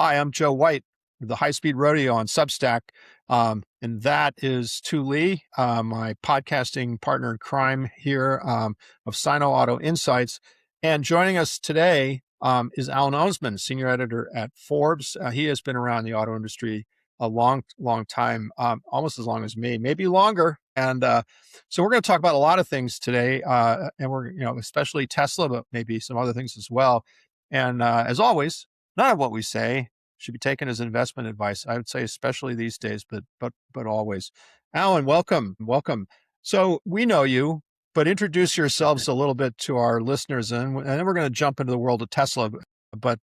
Hi, I'm Joe White, the High Speed Rodeo on Substack. And that is Tu Lee, my podcasting partner in crime here of Sino Auto Insights. And joining us today is Alan Ohnsman, senior editor at Forbes. He has been around the auto industry a long, long time, almost as long as me, maybe longer. And so we're going to talk about a lot of things today, and we're, especially Tesla, but maybe some other things as well. And as always, none of what we say should be taken as investment advice. I would say, especially these days, but always. Alan, welcome. So we know you, but introduce yourselves a little bit to our listeners, and then we're going to jump into the world of Tesla. But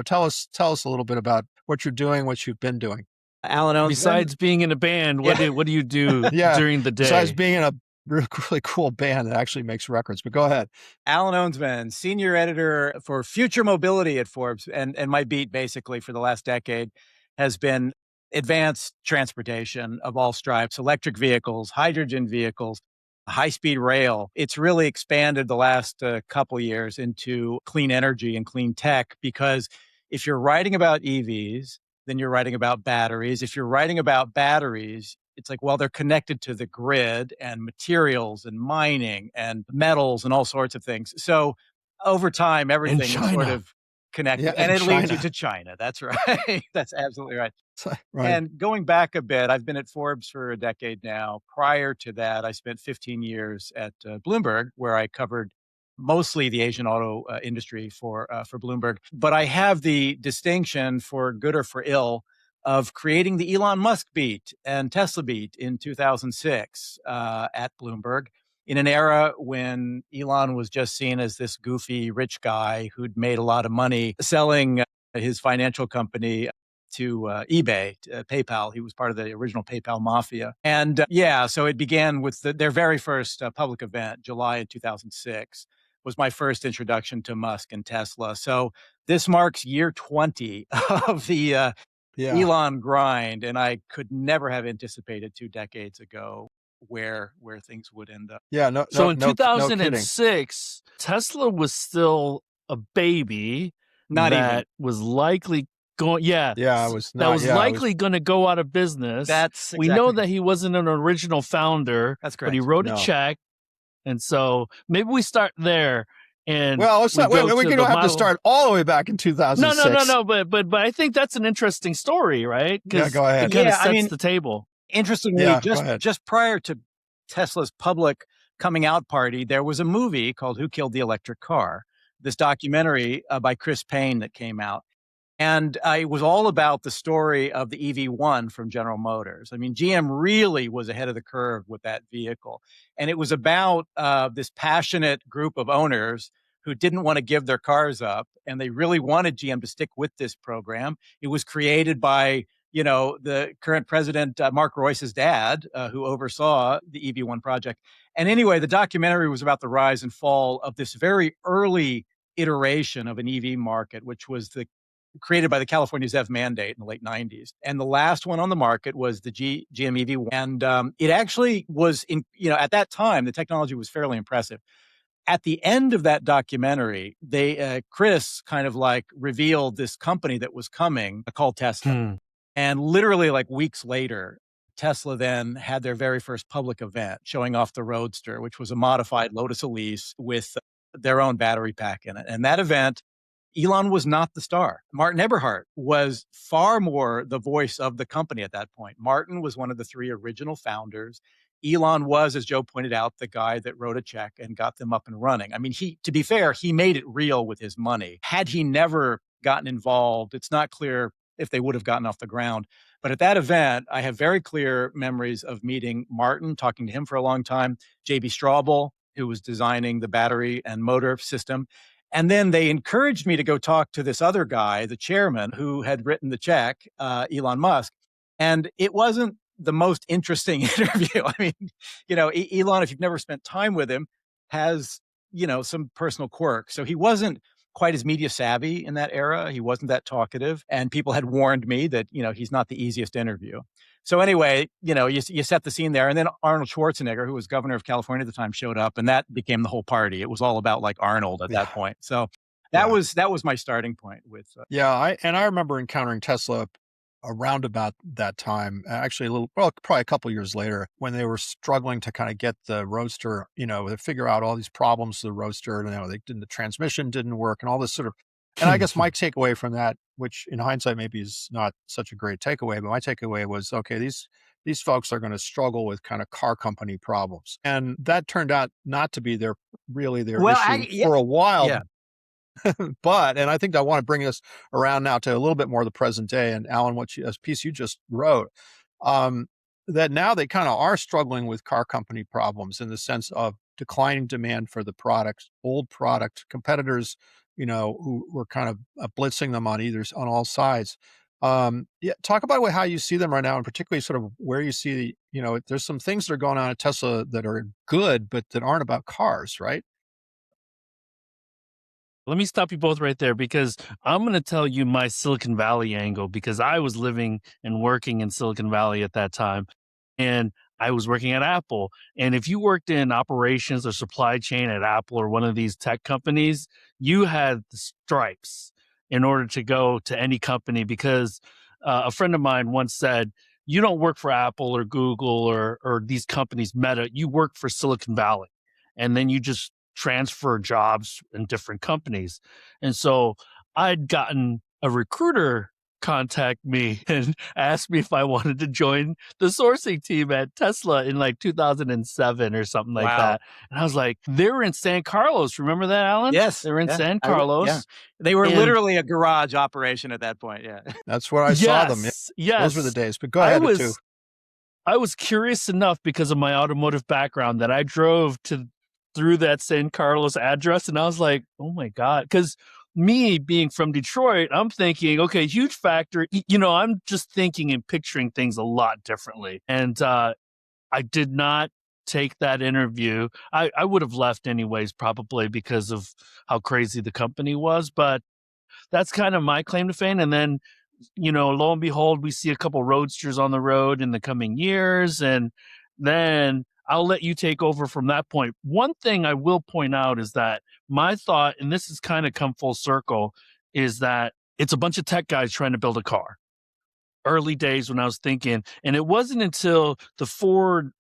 tell us a little bit about what you're doing, what you've been doing. Alan Ohnsman. Besides being in a band, what do you do during the day? Besides being in a really cool band that actually makes records, but go ahead. Alan Ohnsman, senior editor for future mobility at Forbes. And my beat basically for the last decade has been advanced transportation of all stripes, electric vehicles, hydrogen vehicles, high-speed rail. It's really expanded the last couple years into clean energy and clean tech, because if you're writing about EVs, then you're writing about batteries. If you're writing about batteries, it's like, well, they're connected to the grid and materials and mining and metals and all sorts of things. So over time, everything is sort of connected. And it leads you to China. That's right. That's absolutely right. Right. And going back a bit, I've been at Forbes for a decade now. Prior to that, I spent 15 years at Bloomberg, where I covered mostly the Asian auto industry for Bloomberg. But I have the distinction, for good or for ill, of creating the Elon Musk beat and Tesla beat in 2006 at Bloomberg, in an era when Elon was just seen as this goofy rich guy who'd made a lot of money selling his financial company to eBay, to PayPal. He was part of the original PayPal mafia. And so it began with their very first public event, July of 2006, was my first introduction to Musk and Tesla. So this marks year 20 of the Elon grind, and I could never have anticipated 2 decades ago where things would end up. So in 2006, Tesla was still a baby was likely going. Likely going to go out of business. We know that he wasn't an original founder. That's correct. But he wrote a check, and so maybe we start there. And let's not. We don't have to start all the way back in 2006. No. But I think that's an interesting story, right? Yeah, go ahead. It kind of sets the table. Interestingly, just prior to Tesla's public coming out party, there was a movie called "Who Killed the Electric Car?" This documentary by Chris Payne that came out. And it was all about the story of the EV1 from General Motors. I mean, GM really was ahead of the curve with that vehicle. And it was about this passionate group of owners who didn't want to give their cars up, and they really wanted GM to stick with this program. It was created by, the current president, Mark Royce's dad, who oversaw the EV1 project. And anyway, the documentary was about the rise and fall of this very early iteration of an EV market, which was created by the California ZEV mandate in the late 90s. And the last one on the market was the GM EV1. And it actually was, at that time, the technology was fairly impressive. At the end of that documentary, Chris kind of revealed this company that was coming called Tesla. And literally weeks later, Tesla then had their very first public event showing off the Roadster, which was a modified Lotus Elise with their own battery pack in it. And that event, Elon was not the star. Martin Eberhard was far more the voice of the company at that point. Martin was one of the 3 original founders. Elon was, as Joe pointed out, the guy that wrote a check and got them up and running. I mean, to be fair, he made it real with his money. Had he never gotten involved, it's not clear if they would have gotten off the ground. But at that event, I have very clear memories of meeting Martin, talking to him for a long time, J.B. Straubel, who was designing the battery and motor system. And then they encouraged me to go talk to this other guy, the chairman, who had written the check, Elon Musk. And it wasn't the most interesting interview. I mean, Elon, if you've never spent time with him, has, some personal quirks. So he wasn't quite as media savvy in that era. He wasn't that talkative. And people had warned me that, he's not the easiest interview. So anyway, you set the scene there. And then Arnold Schwarzenegger, who was governor of California at the time, showed up, and that became the whole party. It was all about Arnold at that point. So that was my starting point with. I remember encountering Tesla around about that time, actually probably a couple years later, when they were struggling to kind of get the Roadster, they figure out all these problems with the Roadster, the transmission didn't work and all this sort of, and I guess my takeaway from that, which in hindsight maybe is not such a great takeaway, but my takeaway was, okay, these folks are going to struggle with kind of car company problems. And that turned out not to be their issue for a while. Yeah. But, and I think I want to bring us around now to a little bit more of the present day. And Alan, a piece you just wrote, that now they kind of are struggling with car company problems in the sense of declining demand for the products, old product competitors, who were kind of blitzing them on all sides. Talk about how you see them right now, and particularly sort of where you see, there's some things that are going on at Tesla that are good, but that aren't about cars, right? Let me stop you both right there, because I'm going to tell you my Silicon Valley angle, because I was living and working in Silicon Valley at that time, and I was working at Apple. And if you worked in operations or supply chain at Apple or one of these tech companies, you had the stripes in order to go to any company, because a friend of mine once said, you don't work for Apple or Google or these companies, Meta, you work for Silicon Valley. And then you just transfer jobs in different companies. And so I'd gotten a recruiter contact me and ask me if I wanted to join the sourcing team at Tesla in like 2007 or something like that. And I was like, they were in San Carlos. Remember that, Alan? Yes. They were in San Carlos. They were literally a garage operation at that point. Yeah. That's where I saw them. Yes. Those were the days. But go ahead, too. I was curious enough because of my automotive background that I drove through that San Carlos address, and I was like, oh my God. Because me being from Detroit, I'm thinking, okay, huge factory. I'm just thinking and picturing things a lot differently. And I did not take that interview. I would have left anyways, probably because of how crazy the company was. But that's kind of my claim to fame. And then, lo and behold, we see a couple Roadsters on the road in the coming years. And then I'll let you take over from that point. One thing I will point out is that my thought, and this has kind of come full circle, is that it's a bunch of tech guys trying to build a car. Early days when I was thinking, and it wasn't until the Ford,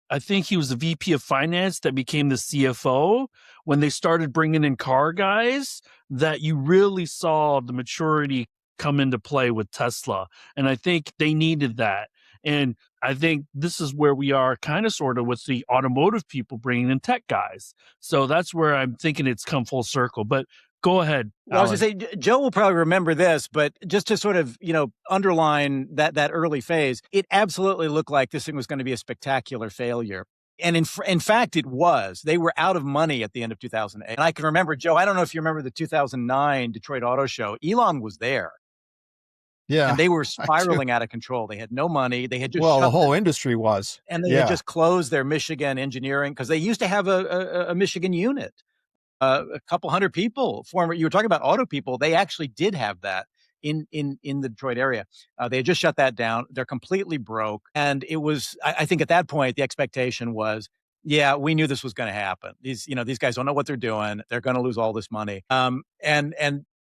I think he was the VP of finance that became the CFO, when they started bringing in car guys, that you really saw the maturity come into play with Tesla. And I think they needed that. And I think this is where we are kind of sort of with the automotive people bringing in tech guys. So that's where I'm thinking it's come full circle. But go ahead. Well, I was going to say, Joe will probably remember this, but just to sort of, underline that early phase, it absolutely looked like this thing was going to be a spectacular failure. And in fact, it was. They were out of money at the end of 2008. And I can remember, Joe, I don't know if you remember the 2009 Detroit Auto Show. Elon was there. Yeah. And they were spiraling out of control. They had no money. They had just the whole industry was. And they had just closed their Michigan engineering, because they used to have a Michigan unit. A couple hundred people. You were talking about auto people. They actually did have that in the Detroit area. They had just shut that down. They're completely broke. And it was, I think at that point, the expectation was, we knew this was going to happen. These guys don't know what they're doing. They're going to lose all this money. And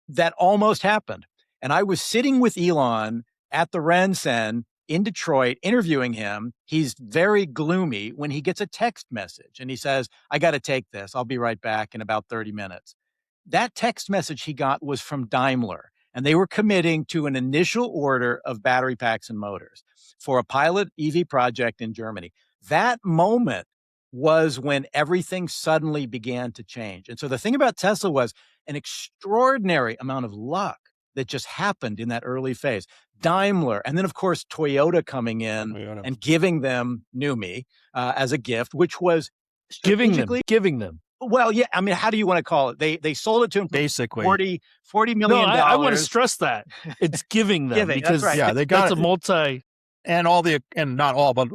that almost happened. And I was sitting with Elon at the Rensen in Detroit, interviewing him. He's very gloomy when he gets a text message and he says, I got to take this. I'll be right back in about 30 minutes. That text message he got was from Daimler, and they were committing to an initial order of battery packs and motors for a pilot EV project in Germany. That moment was when everything suddenly began to change. And so the thing about Tesla was an extraordinary amount of luck that just happened in that early phase. Daimler, and then of course Toyota coming in and giving them NUMMI as a gift, which was giving them. Well, yeah, I mean, how do you want to call it? They sold it to them basically $40 million. No, I want to stress that it's giving them because that's right. They got that's a multi and not all, but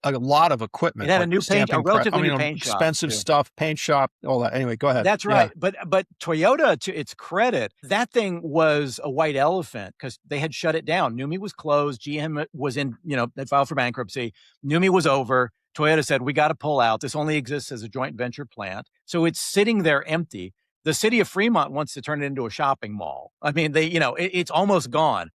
a lot of equipment. It had a new paint, a relatively new paint shop. Expensive stuff, paint shop, all that. Anyway, go ahead. That's right. Yeah. But Toyota, to its credit, that thing was a white elephant because they had shut it down. NUMMI was closed. GM was they filed for bankruptcy. NUMMI was over. Toyota said, we got to pull out. This only exists as a joint venture plant. So it's sitting there empty. The city of Fremont wants to turn it into a shopping mall. I mean, it's almost gone.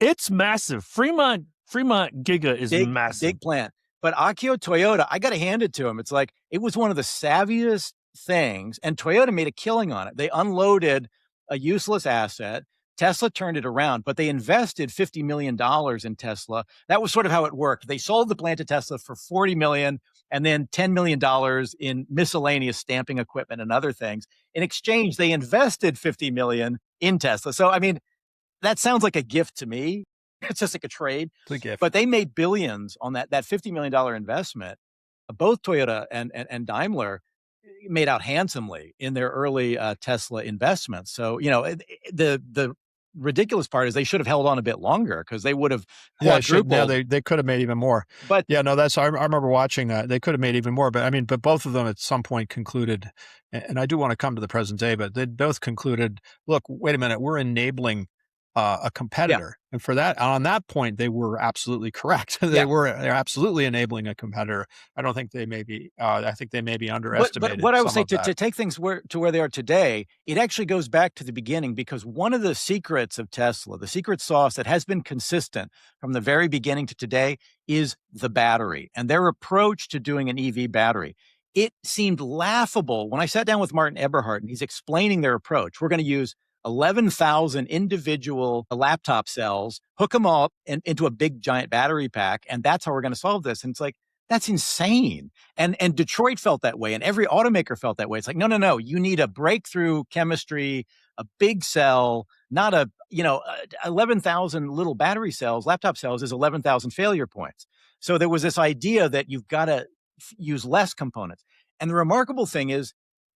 It's massive. Fremont Giga is massive. Big plant. But Akio Toyota, I got to hand it to him. It's like, it was one of the savviest things, and Toyota made a killing on it. They unloaded a useless asset. Tesla turned it around, but they invested $50 million in Tesla. That was sort of how it worked. They sold the plant to Tesla for $40 million and then $10 million in miscellaneous stamping equipment and other things. In exchange, they invested $50 million in Tesla. So, I mean, that sounds like a gift to me. It's just like a trade. It's a gift. But they made billions on that $50 million investment. Both Toyota and Daimler made out handsomely in their early Tesla investments. So, the ridiculous part is they should have held on a bit longer, because they would have quadrupled. They could have made even more. But I remember watching that. They could have made even more. But but both of them at some point concluded, and I do want to come to the present day, but they both concluded, look, wait a minute, we're enabling a competitor. Yeah. And for that, on that point, they were absolutely correct. They're absolutely enabling a competitor. I don't think they may be, I think they may be underestimated. But what I would say to take things to where they are today, it actually goes back to the beginning, because one of the secrets of Tesla, the secret sauce that has been consistent from the very beginning to today, is the battery and their approach to doing an EV battery. It seemed laughable when I sat down with Martin Eberhard and he's explaining their approach. We're going to use 11,000 individual laptop cells, hook them all into a big giant battery pack, and that's how we're going to solve this. And it's like, that's insane. And Detroit felt that way, and every automaker felt that way. It's like, no, you need a breakthrough chemistry, a big cell, not 11,000 little battery cells. Laptop cells is 11,000 failure points. So there was this idea that you've got to use less components. And the remarkable thing is,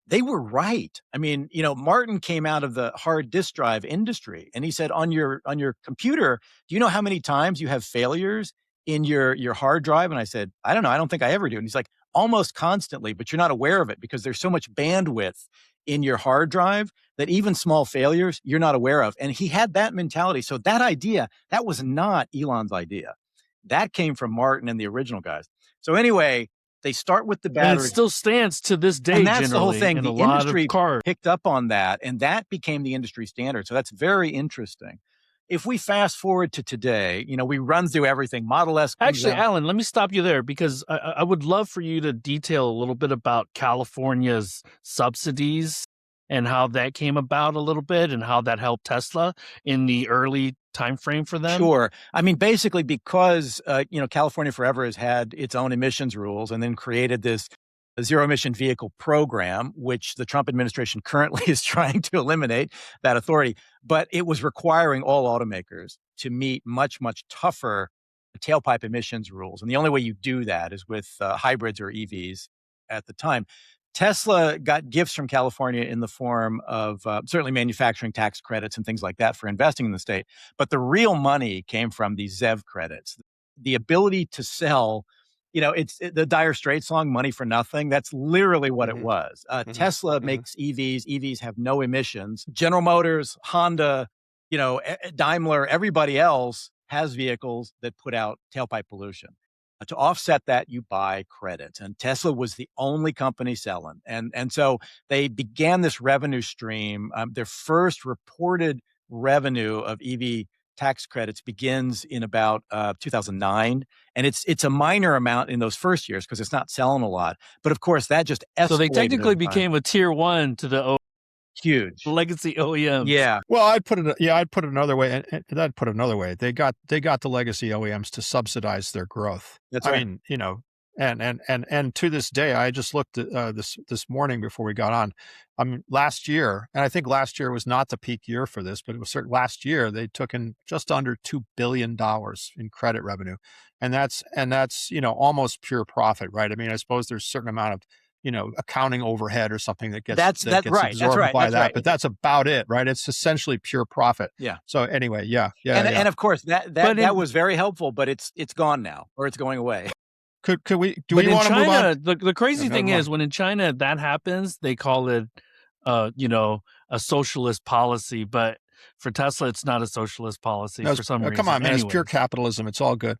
they were right. I mean, Martin came out of the hard disk drive industry, and he said, on your computer, do you know how many times you have failures in your hard drive? And I said, I don't know. I don't think I ever do. And he's like, almost constantly, but you're not aware of it because there's so much bandwidth in your hard drive that even small failures you're not aware of. And he had that mentality. So that idea, that was not Elon's idea. That came from Martin and the original guys. So anyway, they start with the battery. And it still stands to this day. And that's the whole thing. The industry picked up on that, and that became the industry standard. So that's very interesting. If we fast forward to today, we run through everything. Model S. Actually, Alan, let me stop you there, because I would love for you to detail a little bit about California's subsidies and how that came about a little bit, and how that helped Tesla in the early time frame for them? Sure. I mean, basically because, California forever has had its own emissions rules, and then created this zero emission vehicle program, which the Trump administration currently is trying to eliminate that authority. But it was requiring all automakers to meet much, much tougher tailpipe emissions rules. And the only way you do that is with hybrids or EVs at the time. Tesla got gifts from California in the form of certainly manufacturing tax credits and things like that for investing in the state. But the real money came from these ZEV credits. The ability to sell, it's the Dire Straits song, Money for Nothing. That's literally what it was. Tesla makes EVs. EVs have no emissions. General Motors, Honda, Daimler, everybody else has vehicles that put out tailpipe pollution. To offset that, you buy credits. And Tesla was the only company selling. And so they began this revenue stream. Their first reported revenue of EV tax credits begins in about 2009. And it's a minor amount in those first years because it's not selling a lot. But of course, that just escalated. So they technically became a tier one to the huge legacy OEMs. Yeah. Well, I'd put it another way, and I'd put it another way. They got the legacy OEMs to subsidize their growth. That's right. I mean, and to this day, I just looked at this morning before we got on. Last year, and I think last year was not the peak year for this, but it was last year they took in just under $2 billion in credit revenue, and that's almost pure profit, right? I mean, I suppose there's a certain amount of accounting overhead or something that gets absorbed by that. But that's about it, right? It's essentially pure profit. Yeah. So anyway, and of course that was very helpful, but it's gone now, or it's going away. Could we want to move on? The crazy thing is, when in China that happens, they call it a socialist policy, but for Tesla it's not a socialist policy for some reason. Come on, man, it's pure capitalism. It's all good.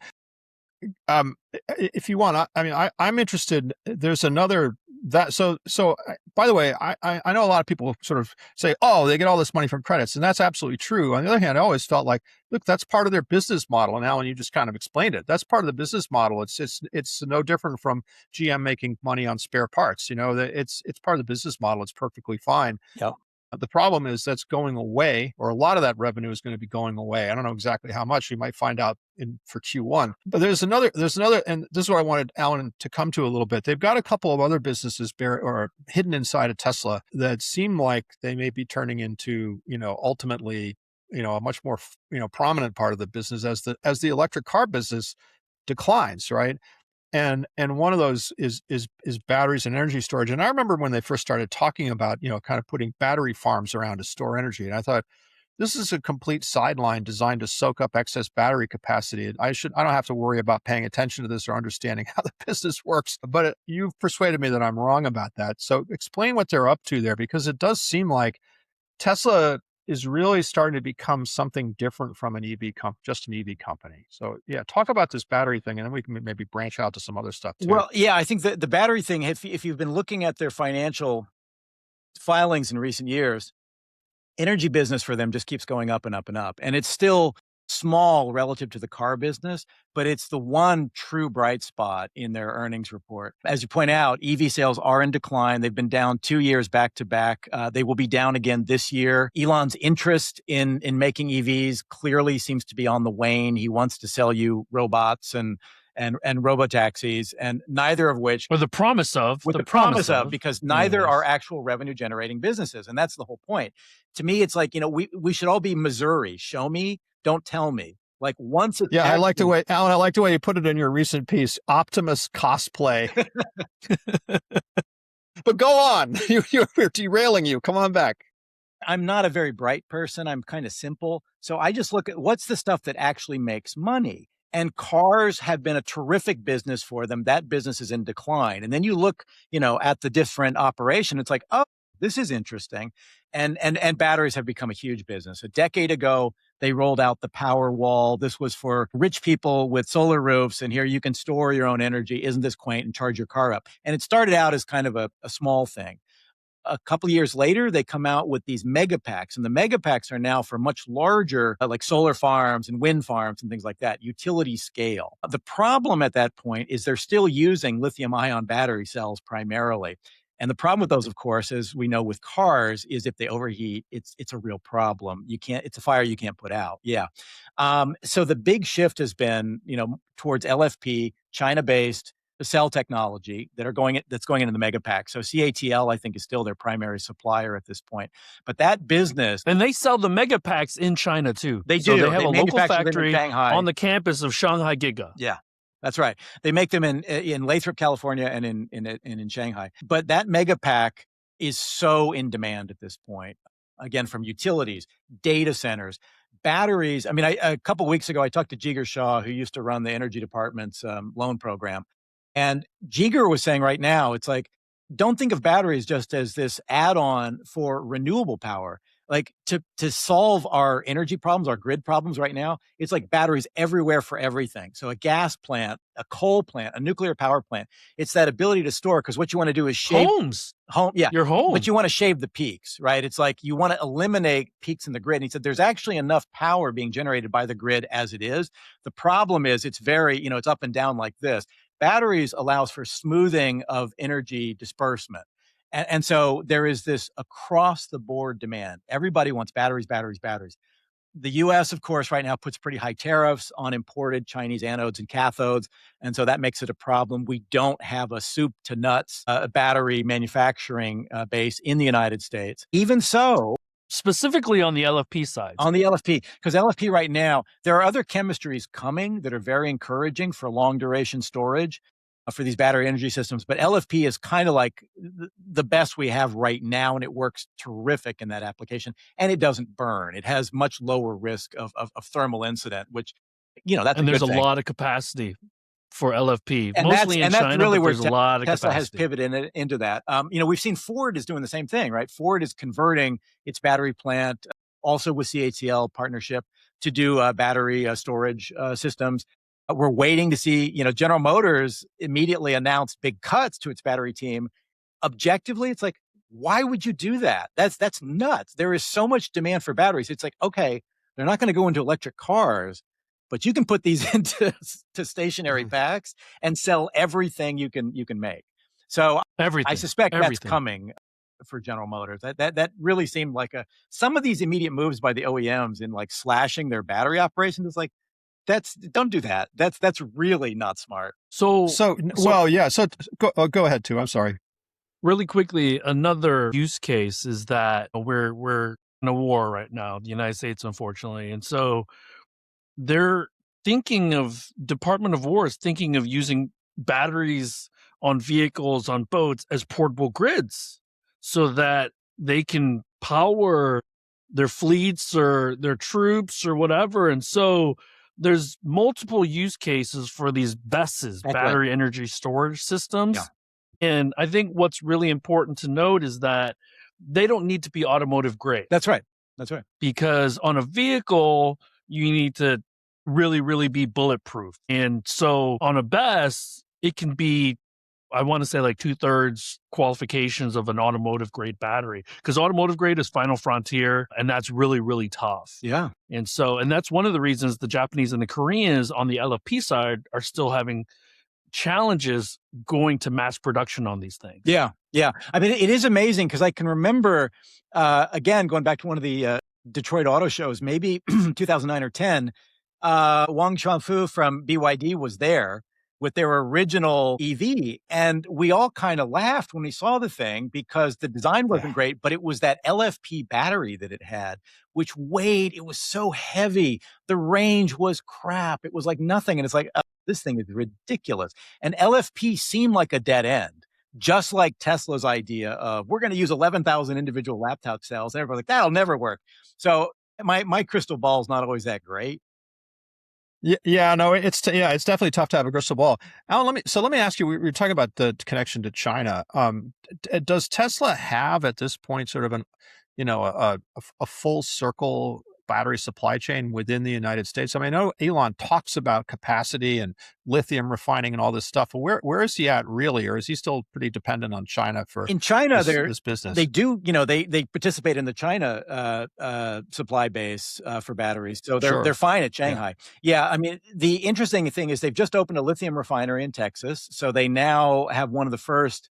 If you want, I'm interested. There's another by the way, I know a lot of people sort of say, oh, they get all this money from credits, and that's absolutely true. On the other hand, I always felt like, look, that's part of their business model. And Alan, you just kind of explained it. That's part of the business model. It's no different from GM making money on spare parts. It's part of the business model. It's perfectly fine. Yep. The problem is that's going away, or a lot of that revenue is going to be going away. I don't know exactly how much. We might find out for Q1. But there's another, and this is what I wanted Alan to come to a little bit. They've got a couple of other businesses or hidden inside of Tesla that seem like they may be turning into, ultimately, a much more, prominent part of the business as the electric car business declines, right? And one of those is batteries and energy storage. And I remember when they first started talking about, kind of putting battery farms around to store energy. And I thought, this is a complete sideline designed to soak up excess battery capacity. I don't have to worry about paying attention to this or understanding how the business works. But you've persuaded me that I'm wrong about that. So explain what they're up to there, because it does seem like Tesla is really starting to become something different from just an EV company. So yeah, talk about this battery thing, and then we can maybe branch out to some other stuff too. Well, yeah, I think that the battery thing, if you've been looking at their financial filings in recent years, energy business for them just keeps going up and up and up. And it's still small relative to the car business, but it's the one true bright spot in their earnings report. As you point out, EV sales are in decline. They've been down 2 years back to back. They will be down again this year. Elon's interest in making EVs clearly seems to be on the wane. He wants to sell you robots and robotaxis, and neither of which, or the promise of, because neither are actual revenue generating businesses. And that's the whole point. To me, it's like, we should all be Missouri. Show me, don't tell me. Like once it's I like the way, Alan, I like the way you put it in your recent piece, Optimus cosplay. But go on. You're derailing you. Come on back. I'm not a very bright person. I'm kind of simple. So I just look at what's the stuff that actually makes money. And cars have been a terrific business for them. That business is in decline. And then you look, at the different operation. It's like, oh, this is interesting. And batteries have become a huge business. A decade ago, they rolled out the Powerwall. This was for rich people with solar roofs. And here you can store your own energy. Isn't this quaint? And charge your car up. And it started out as kind of a small thing. A couple of years later, they come out with these mega packs, and the mega packs are now for much larger, like solar farms and wind farms and things like that, utility scale. The problem at that point is they're still using lithium ion battery cells primarily. And the problem with those, of course, as we know with cars, is if they overheat, it's a real problem. It's a fire you can't put out. Yeah. So the big shift has been, towards LFP, China-based cell technology that's going into the mega pack. So CATL, I think, is still their primary supplier at this point. But that business, and they sell the mega packs in China too. They do. So they have a local factory on the campus of Shanghai Giga. Yeah. That's right. They make them in Lathrop, California, and in Shanghai. But that mega pack is so in demand at this point. Again, from utilities, data centers, batteries. I mean, a couple of weeks ago, I talked to Jigar Shah, who used to run the energy department's loan program. And Jigar was saying right now, it's like, don't think of batteries just as this add-on for renewable power. Like to solve our energy problems, our grid problems right now, it's like batteries everywhere for everything. So a gas plant, a coal plant, a nuclear power plant, it's that ability to store, because what you want to do is shave your home. But you want to shave the peaks, right? It's like you want to eliminate peaks in the grid. And he said there's actually enough power being generated by the grid as it is. The problem is it's very, it's up and down like this. Batteries allows for smoothing of energy disbursement. And so there is this across the board demand. Everybody wants batteries, batteries, batteries. The US, of course, right now puts pretty high tariffs on imported Chinese anodes and cathodes. And so that makes it a problem. We don't have a soup to nuts battery manufacturing base in the United States. Even so, specifically on the LFP side. On the LFP, because LFP right now, there are other chemistries coming that are very encouraging for long duration storage for these battery energy systems. But LFP is kind of like the best we have right now, and it works terrific in that application. And it doesn't burn. It has much lower risk of thermal incident, which, that's and a there's good a thing. lot of capacity for LFP, and mostly in China, that's really but where there's a lot of Tesla capacity. has pivoted into that. We've seen Ford is doing the same thing, right? Ford is converting its battery plant, also with CATL partnership, to do battery storage systems. We're waiting to see, General Motors immediately announced big cuts to its battery team. objectively, it's like, why would you do that? That's nuts. There is so much demand for batteries. It's like, okay, they're not going to go into electric cars, but you can put these into stationary packs and sell everything you can make. So I suspect that's coming for General Motors. That really seemed like some of these immediate moves by the OEMs in like slashing their battery operations. It's like, don't do that. That's really not smart. So go ahead too. I'm sorry. Really quickly, another use case is that we're in a war right now, the United States, unfortunately. And so they're thinking of, Department of War is thinking of using batteries on vehicles, on boats as portable grids so that they can power their fleets or their troops or whatever. And so there's multiple use cases for these BESS, battery energy storage systems. Yeah. And I think what's really important to note is that they don't need to be automotive grade. That's right. Because on a vehicle, you need to really, really be bulletproof. And so on a BESS, it can be, I want to say like 2/3 qualifications of an automotive grade battery, because automotive grade is final frontier, and that's really, really tough. Yeah. And that's one of the reasons the Japanese and the Koreans on the LFP side are still having challenges going to mass production on these things. Yeah. I mean, it is amazing because I can remember, again, going back to one of the Detroit auto shows, maybe 2009 or 10, Wang Chuanfu from BYD was there with their original EV. And we all kind of laughed when we saw the thing because the design wasn't great, but it was that LFP battery that it had, which weighed, it was so heavy. The range was crap. It was like nothing. And it's like, this thing is ridiculous. And LFP seemed like a dead end, just like Tesla's idea of we're going to use 11,000 individual laptop cells. And everybody's like, that'll never work. So my crystal ball is not always that great. Yeah, no, it's definitely tough to have a crystal ball. Alan, let me ask you. We were talking about the connection to China. Does Tesla have at this point sort of a full circle battery supply chain within the United States? I mean, I know Elon talks about capacity and lithium refining and all this stuff. But where is he at really, or is he still pretty dependent on China for in China this business? They do, they participate in the China supply base for batteries, so they're fine at Shanghai. Yeah, I mean, the interesting thing is they've just opened a lithium refinery in Texas, so they now have one of the first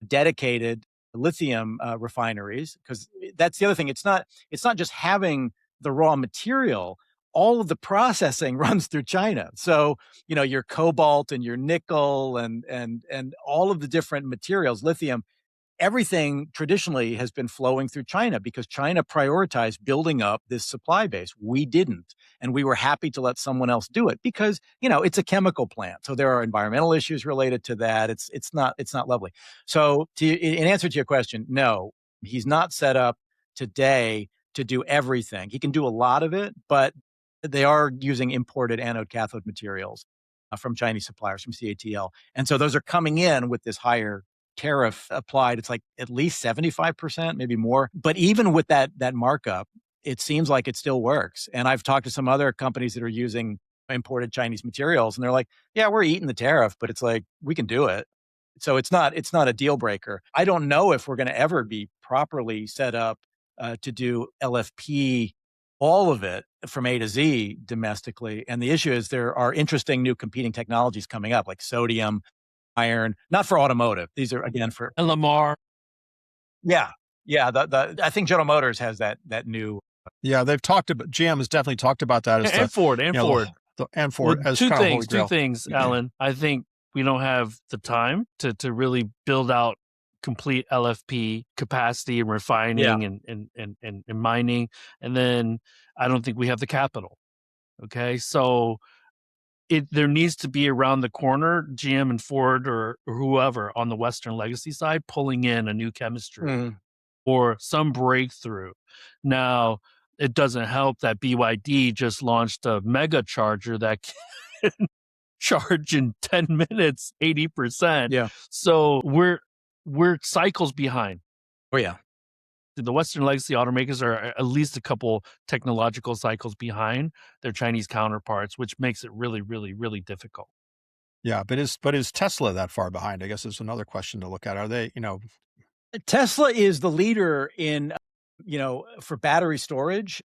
dedicated lithium refineries. Because that's the other thing; it's not just having the raw material, all of the processing runs through China. So, your cobalt and your nickel and all of the different materials, lithium, everything traditionally has been flowing through China because China prioritized building up this supply base. We didn't. And we were happy to let someone else do it because, it's a chemical plant. So there are environmental issues related to that. It's not lovely. So in answer to your question, no, he's not set up today to do everything. He can do a lot of it, but they are using imported anode cathode materials from Chinese suppliers, from CATL. And so those are coming in with this higher tariff applied. It's like at least 75%, maybe more. But even with that markup, it seems like it still works. And I've talked to some other companies that are using imported Chinese materials, and they're like, yeah, we're eating the tariff, but it's like, we can do it. So it's not a deal breaker. I don't know if we're going to ever be properly set up to do LFP, all of it from A to Z domestically. And the issue is there are interesting new competing technologies coming up, like sodium, iron, not for automotive. These are, again, for... And Lamar. Yeah. I think General Motors has that new... Yeah, they've talked about... GM has definitely talked about that. And Ford. And Ford. As two things, Alan. I think we don't have the time to really build out complete LFP capacity and refining and mining. And then I don't think we have the capital. Okay. So there needs to be around the corner, GM and Ford or whoever on the Western legacy side pulling in a new chemistry or some breakthrough. Now, it doesn't help that BYD just launched a mega charger that can charge in 10 minutes, 80%. Yeah. So we're cycles behind. Oh, yeah. The Western legacy automakers are at least a couple technological cycles behind their Chinese counterparts, which makes it really, really, really difficult. Yeah, but is Tesla that far behind? I guess is another question to look at. Are they, Tesla is the leader in, for battery storage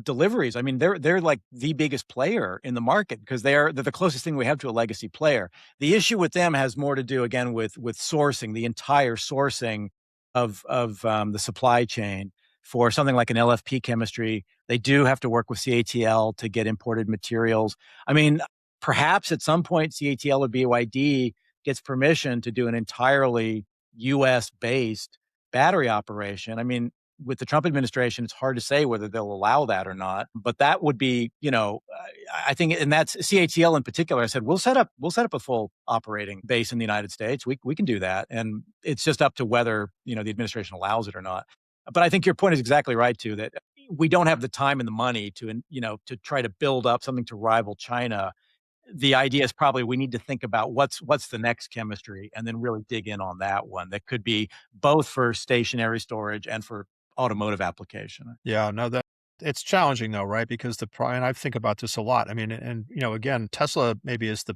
deliveries. I mean, they're like the biggest player in the market because they're the closest thing we have to a legacy player. The issue with them has more to do, again, with sourcing, the entire sourcing of the supply chain for something like an LFP chemistry. They do have to work with CATL to get imported materials. I mean, perhaps at some point CATL or BYD gets permission to do an entirely US-based battery operation. I mean, with the Trump administration, it's hard to say whether they'll allow that or not. But that would be, I think, and that's CATL in particular. I said we'll set up a full operating base in the United States. We can do that, and it's just up to whether the administration allows it or not. But I think your point is exactly right too. That we don't have the time and the money to try to build up something to rival China. The idea is probably we need to think about what's the next chemistry and then really dig in on that one that could be both for stationary storage and for automotive application. Yeah, no, that it's challenging though, right? Because and I think about this a lot. I mean, and again, Tesla maybe is the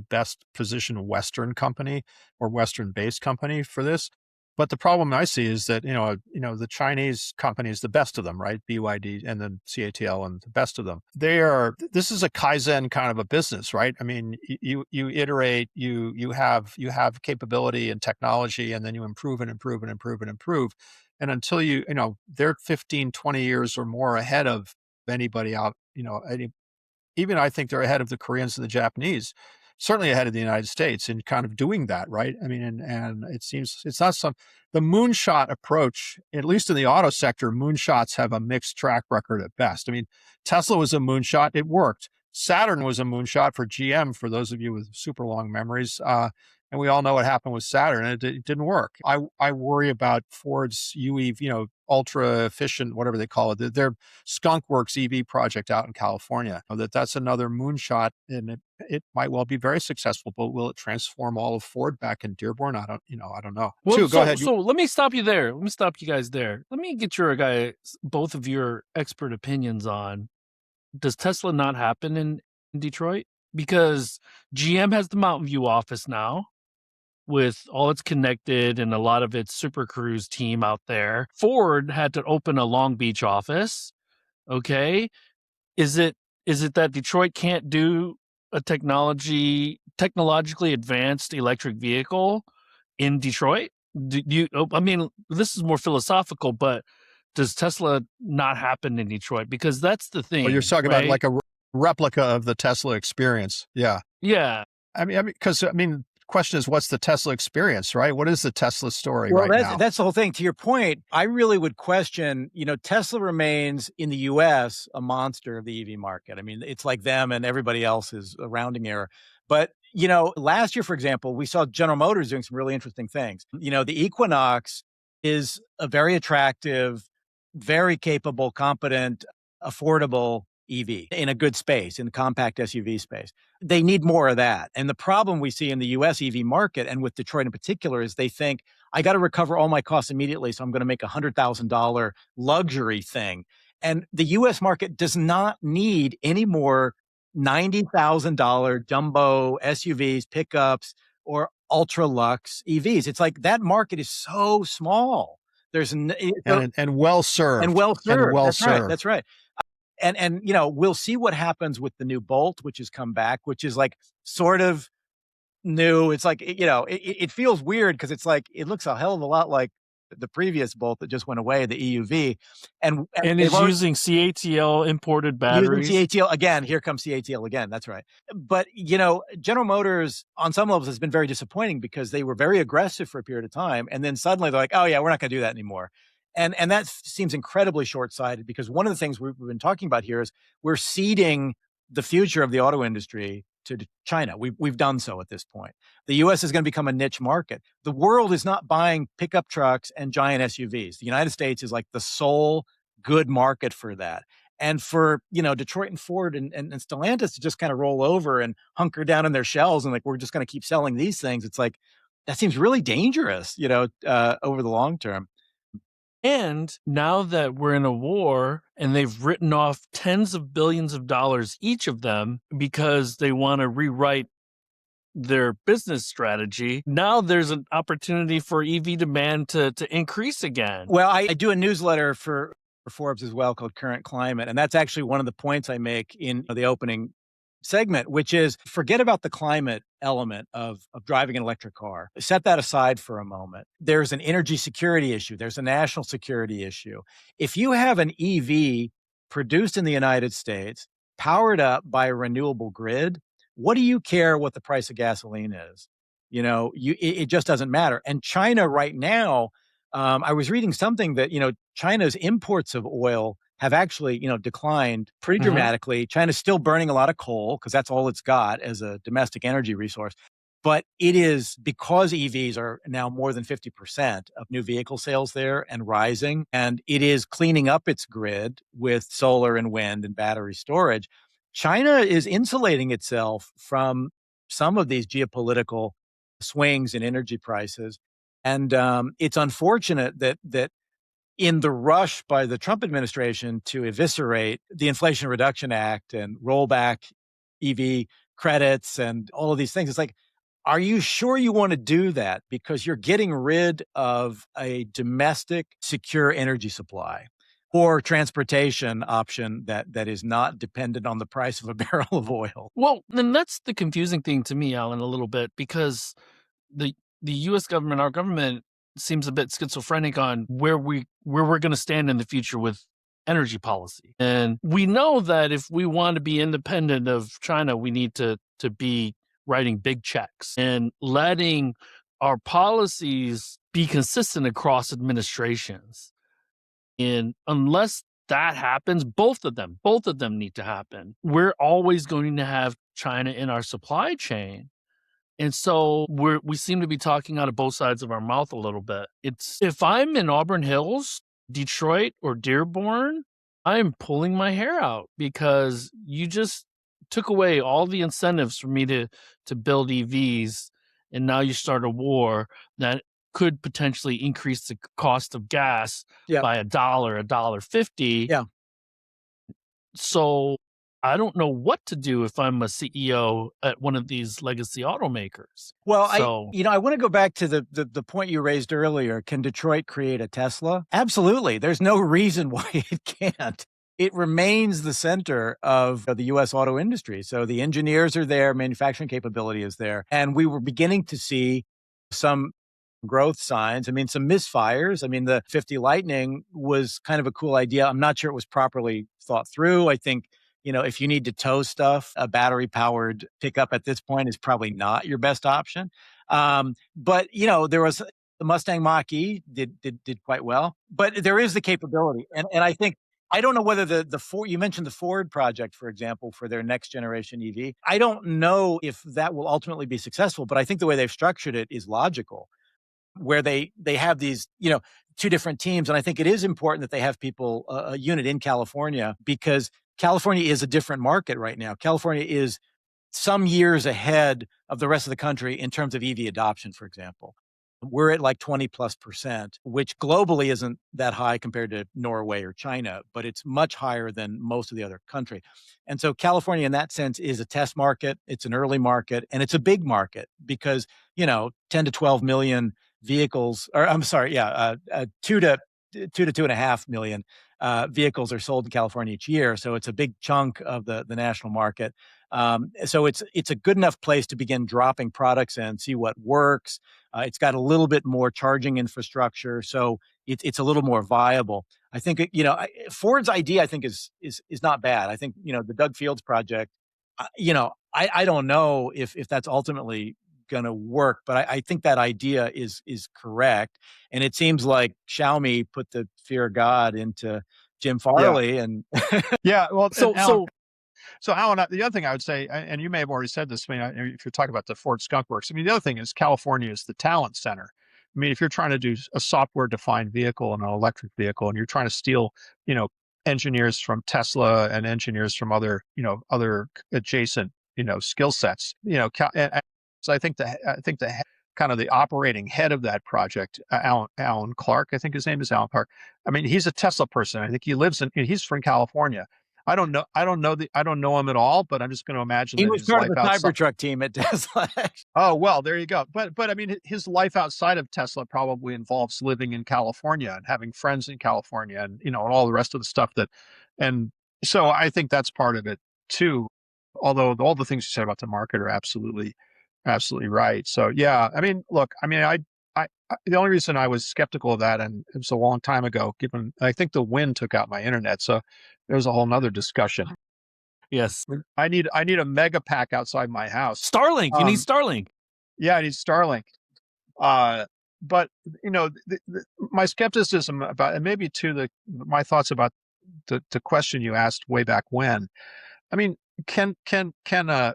best positioned Western company or Western based company for this. But the problem I see is that, the Chinese companies, the best of them, right? BYD and then CATL and the best of them. This is a Kaizen kind of a business, right? I mean, you iterate, you have capability and technology, and then you improve and improve and improve and improve. And until they're 15, 20 years or more ahead of anybody out, even I think they're ahead of the Koreans and the Japanese, certainly ahead of the United States in kind of doing that, right? I mean, and it seems it's not the moonshot approach, at least in the auto sector, moonshots have a mixed track record at best. I mean, Tesla was a moonshot, it worked. Saturn was a moonshot for GM, for those of you with super long memories. And we all know what happened with Saturn. It didn't work. I worry about Ford's UE, ultra efficient, whatever they call it, their Skunk Works EV project out in California. That's another moonshot, and it might well be very successful. But will it transform all of Ford back in Dearborn? I don't know. Well, go ahead. So let me stop you there. Let me stop you guys there. Let me get both of your expert opinions on, does Tesla not happen in Detroit? Because GM has the Mountain View office now, with all its connected and a lot of its Super Cruise team out there. Ford had to open a Long Beach office. Okay. Is it that Detroit can't do a technologically advanced electric vehicle in Detroit? This is more philosophical, but does Tesla not happen in Detroit? Because that's the thing. Well, you're talking about like a replica of the Tesla experience. Yeah. Yeah. Because question is, what's the Tesla experience, right? What is the Tesla story right now? That's the whole thing. To your point, I really would question, Tesla remains in the US a monster of the EV market. I mean, it's like them and everybody else is a rounding error. But, last year, for example, we saw General Motors doing some really interesting things. The Equinox is a very attractive, very capable, competent, affordable EV in a good space, in the compact SUV space. They need more of that. And the problem we see in the US EV market, and with Detroit in particular, is they think, I got to recover all my costs immediately, so I'm going to make a $100,000 luxury thing. And the US market does not need any more $90,000 jumbo SUVs, pickups, or ultra luxe EVs. It's like that market is so small. There's and well served. And well served. That's right. And we'll see what happens with the new Bolt, which has come back, which is like sort of new. It's like, it feels weird because it's like, it looks a hell of a lot like the previous Bolt that just went away, the EUV. And it's using CATL imported batteries. Using CATL, again, here comes CATL again. That's right. But, General Motors on some levels has been very disappointing because they were very aggressive for a period of time. And then suddenly they're like, oh yeah, we're not going to do that anymore. And that seems incredibly short-sighted because one of the things we've been talking about here is we're ceding the future of the auto industry to China. We've done so at this point. The U.S. is going to become a niche market. The world is not buying pickup trucks and giant SUVs. The United States is like the sole good market for that. And for, Detroit and Ford and Stellantis to just kind of roll over and hunker down in their shells and like, we're just going to keep selling these things. It's like, that seems really dangerous, over the long term. And now that we're in a war and they've written off tens of billions of dollars, each of them, because they want to rewrite their business strategy, now there's an opportunity for EV demand to increase again. Well, I do a newsletter for Forbes as well called Current Climate. And that's actually one of the points I make in the opening segment, which is forget about the climate element of driving an electric car. Set that aside for a moment. There's an energy security issue. There's a national security issue. If you have an EV produced in the United States, powered up by a renewable grid, what do you care what the price of gasoline is? It just doesn't matter. And China right now, I was reading something that, China's imports of oil have actually, declined pretty dramatically. China's still burning a lot of coal because that's all it's got as a domestic energy resource. But it is because EVs are now more than 50% of new vehicle sales there and rising, and it is cleaning up its grid with solar and wind and battery storage. China is insulating itself from some of these geopolitical swings in energy prices. And it's unfortunate that in the rush by the Trump administration to eviscerate the Inflation Reduction Act and roll back EV credits and all of these things, it's like, are you sure you want to do that? Because you're getting rid of a domestic secure energy supply or transportation option that is not dependent on the price of a barrel of oil. Well, then that's the confusing thing to me, Alan, a little bit, because the U.S. government, our government, seems a bit schizophrenic on where we're going to stand in the future with energy policy. And we know that if we want to be independent of China, we need to be writing big checks and letting our policies be consistent across administrations. And unless that happens, both of them need to happen. We're always going to have China in our supply chain. And so we seem to be talking out of both sides of our mouth a little bit. If I'm in Auburn Hills, Detroit, or Dearborn, I'm pulling my hair out because you just took away all the incentives for me to build EVs, and now you start a war that could potentially increase the cost of gas by $1, $1.50. Yeah. So I don't know what to do if I'm a CEO at one of these legacy automakers. Well, I want to go back to the point you raised earlier. Can Detroit create a Tesla? Absolutely. There's no reason why it can't. It remains the center of the U.S. auto industry. So the engineers are there, manufacturing capability is there. And we were beginning to see some growth signs. I mean, some misfires. I mean, the 50 Lightning was kind of a cool idea. I'm not sure it was properly thought through. I think, if you need to tow stuff, a battery-powered pickup at this point is probably not your best option. But, there was the Mustang Mach-E did quite well. But there is the capability. And I think, I don't know whether the Ford, you mentioned the Ford project, for example, for their next generation EV. I don't know if that will ultimately be successful, but I think the way they've structured it is logical, where they have these, two different teams. And I think it is important that they have people, a unit in California, because California is a different market right now. California is some years ahead of the rest of the country in terms of EV adoption, for example. We're at like 20+%, which globally isn't that high compared to Norway or China, but it's much higher than most of the other country. And so California in that sense is a test market. It's an early market, and it's a big market because, 10 to 12 million vehicles, or I'm sorry, 2 to 2.5 million vehicles are sold in California each year. So it's a big chunk of the national market. So it's a good enough place to begin dropping products and see what works. It's got a little bit more charging infrastructure, so it's a little more viable. I think Ford's idea, I think, is not bad. I think the Doug Fields project. I don't know if that's ultimately going to work, but I think that idea is correct. And it seems like Xiaomi put the fear of God into Jim Farley. Yeah. And well, so Alan, the other thing I would say, and you may have already said this, if you're talking about the Ford Skunk Works, the other thing is California is the talent center. If you're trying to do a software-defined vehicle and an electric vehicle, and you're trying to steal, engineers from Tesla and engineers from other adjacent, skill sets, so I think the kind of the operating head of that project, Alan Clark, I think his name is Alan Clark. He's a Tesla person. I think he's from California. I don't know him at all, but I'm just going to imagine he that was his part of life the outside. Cybertruck team at Tesla. Oh, well, there you go. But I mean, his life outside of Tesla probably involves living in California and having friends in California, and and all the rest of the stuff and so I think that's part of it too. Although all the things you said about the market are absolutely right. So yeah, I mean, look, I mean, the only reason I was skeptical of that, and it was a long time ago, given I think the wind took out my internet, so there's a whole nother discussion. Yes, I need a mega pack outside my house. Starlink, you need Starlink. Yeah, I need Starlink. But my skepticism about, and maybe too, my thoughts about the question you asked way back when. I mean, can a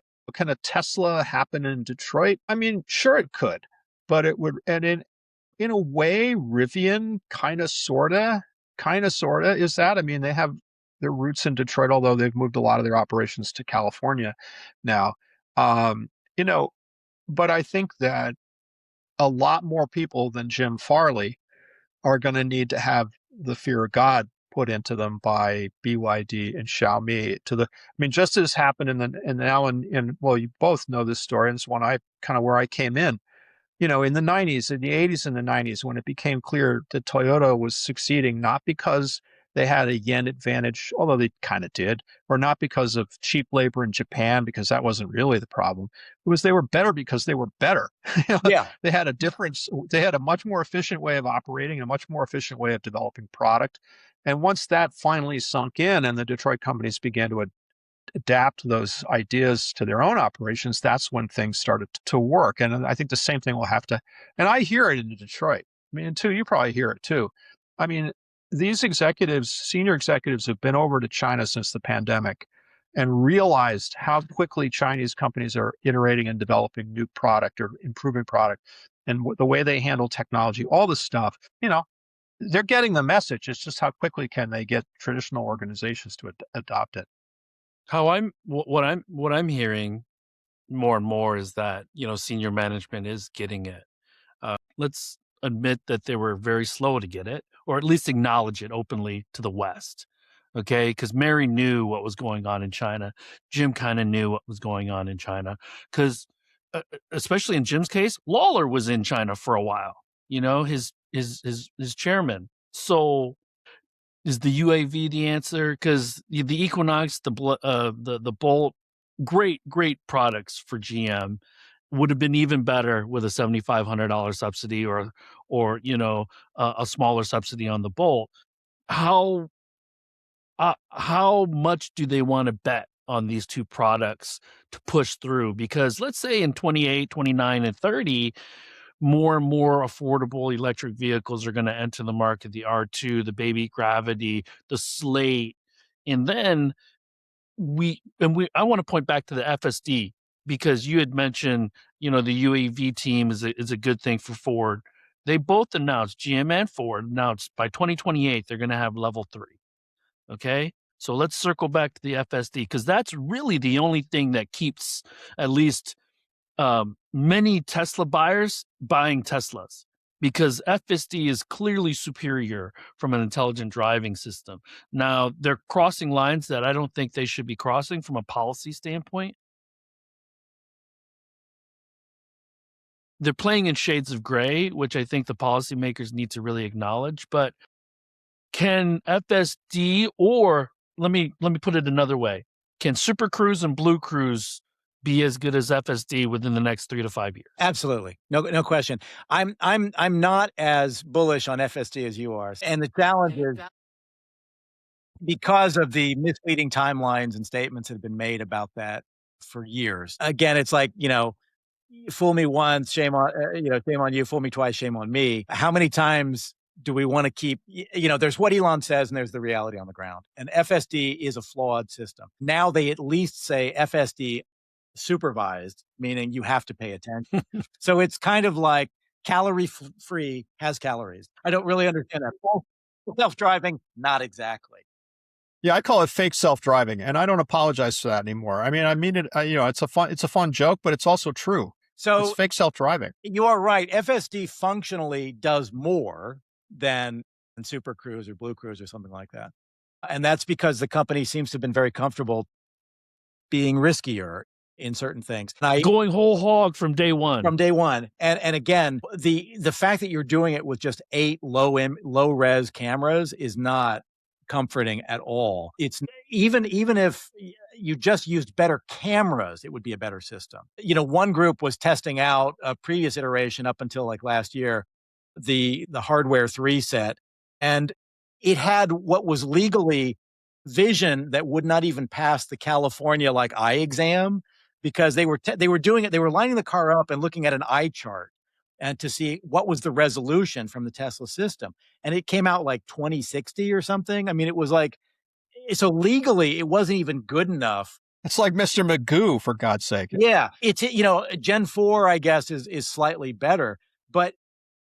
Tesla happen in Detroit? I mean, sure it could, but it would, and in a way, Rivian kind of sorta is that. I mean, they have their roots in Detroit, although they've moved a lot of their operations to California now. Um, you know, but I think that a lot more people than Jim Farley are going to need to have the fear of God put into them by BYD and Xiaomi. I mean, just as happened well, you both know this story, and it's one where I came in. In the 90s, in the 80s and the 90s, when it became clear that Toyota was succeeding, not because they had a yen advantage, although they kind of did, or not because of cheap labor in Japan, because that wasn't really the problem. It was they were better because they were better. Yeah. They had a much more efficient way of operating, a much more efficient way of developing product. And once that finally sunk in and the Detroit companies began to adapt those ideas to their own operations, that's when things started to work. And I think the same thing will have to, and I hear it in Detroit. I mean, too, you probably hear it too. I mean, these senior executives have been over to China since the pandemic and realized how quickly Chinese companies are iterating and developing new product or improving product, and the way they handle technology, all this stuff, they're getting the message. It's just how quickly can they get traditional organizations to adopt it. What I'm hearing more and more is that, senior management is getting it. Let's admit that they were very slow to get it, or at least acknowledge it openly to the West. Okay, because Mary knew what was going on in China. Jim kind of knew what was going on in China, because especially in Jim's case, Lawler was in China for a while. His chairman. So is the UAV the answer? Because the Equinox, the Bolt, great products for GM, would have been even better with a $7,500 subsidy or a smaller subsidy on the Bolt. How much do they want to bet on these two products to push through? Because let's say in 28, 29, and 30, more and more affordable electric vehicles are going to enter the market, the R2, the Baby Gravity, the Slate. And then I want to point back to the FSD, because you had mentioned, the UAV team is a good thing for Ford. They both announced, GM and Ford announced, by 2028, they're going to have level 3. Okay. So let's circle back to the FSD, because that's really the only thing that keeps at least many Tesla buyers buying Teslas, because FSD is clearly superior from an intelligent driving system. Now, they're crossing lines that I don't think they should be crossing from a policy standpoint. They're playing in shades of gray, which I think the policymakers need to really acknowledge. But can FSD, or let me put it another way, can Super Cruise and Blue Cruise be as good as FSD within the next 3 to 5 years? Absolutely. No question. I'm not as bullish on FSD as you are. And the challenge is, because of the misleading timelines and statements that have been made about that for years. Again, it's like, fool me once, shame on you, fool me twice, shame on me. How many times do we want to keep, there's what Elon says and there's the reality on the ground. And FSD is a flawed system. Now they at least say FSD supervised, meaning you have to pay attention. So it's kind of like calorie free has calories. I don't really understand that. Self-driving, not exactly. Yeah, I call it fake self-driving, and I don't apologize for that anymore. I mean it. It's a fun joke, but it's also true. So it's fake self-driving. You are right. FSD functionally does more than Super Cruise or Blue Cruise or something like that. And that's because the company seems to have been very comfortable being riskier in certain things. Going whole hog from day one. From day one. And again, the fact that you're doing it with just 8 low res cameras is not comforting at all. It's even if you just used better cameras, it would be a better system. One group was testing out a previous iteration up until like last year, the hardware 3 set, and it had what was legally vision that would not even pass the California eye exam, because they were doing it. They were lining the car up and looking at an eye chart and to see what was the resolution from the Tesla system. And it came out like 2060 or something. I mean, it was so legally it wasn't even good enough. It's like Mr. Magoo, for God's sake. Yeah. It's, Gen 4, I guess, is slightly better. But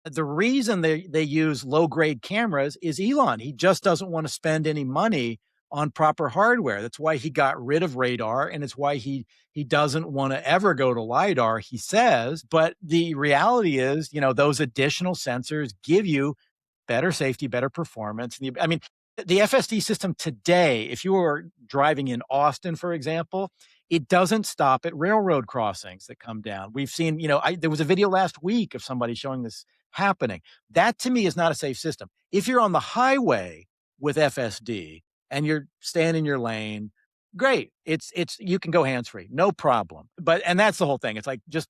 the reason they use low grade cameras is Elon. He just doesn't want to spend any money on proper hardware. That's why he got rid of radar, and it's why he doesn't want to ever go to LiDAR, he says. But the reality is, those additional sensors give you better safety, better performance. I mean, the FSD system today, if you were driving in Austin, for example, it doesn't stop at railroad crossings that come down. We've seen, there was a video last week of somebody showing this happening. That to me is not a safe system. If you're on the highway with FSD and you're staying in your lane, great. It's you can go hands-free, no problem. And that's the whole thing. It's like just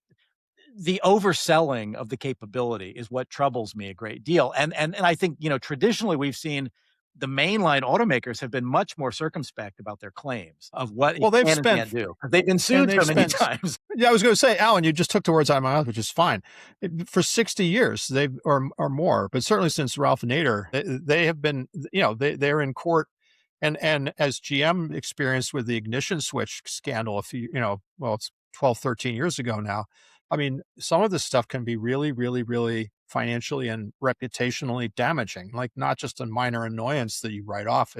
the overselling of the capability is what troubles me a great deal. And I think, traditionally we've seen the mainline automakers have been much more circumspect about their claims of what they've can and can't do. They've been sued so many times. Yeah, I was going to say, Alan, you just took the words out of my mouth, which is fine. For 60 years, or more, but certainly since Ralph Nader, they have been, they're in court. And as GM experienced with the ignition switch scandal it's 12, 13 years ago now. I mean, some of this stuff can be really, really, really financially and reputationally damaging, like not just a minor annoyance that you write off.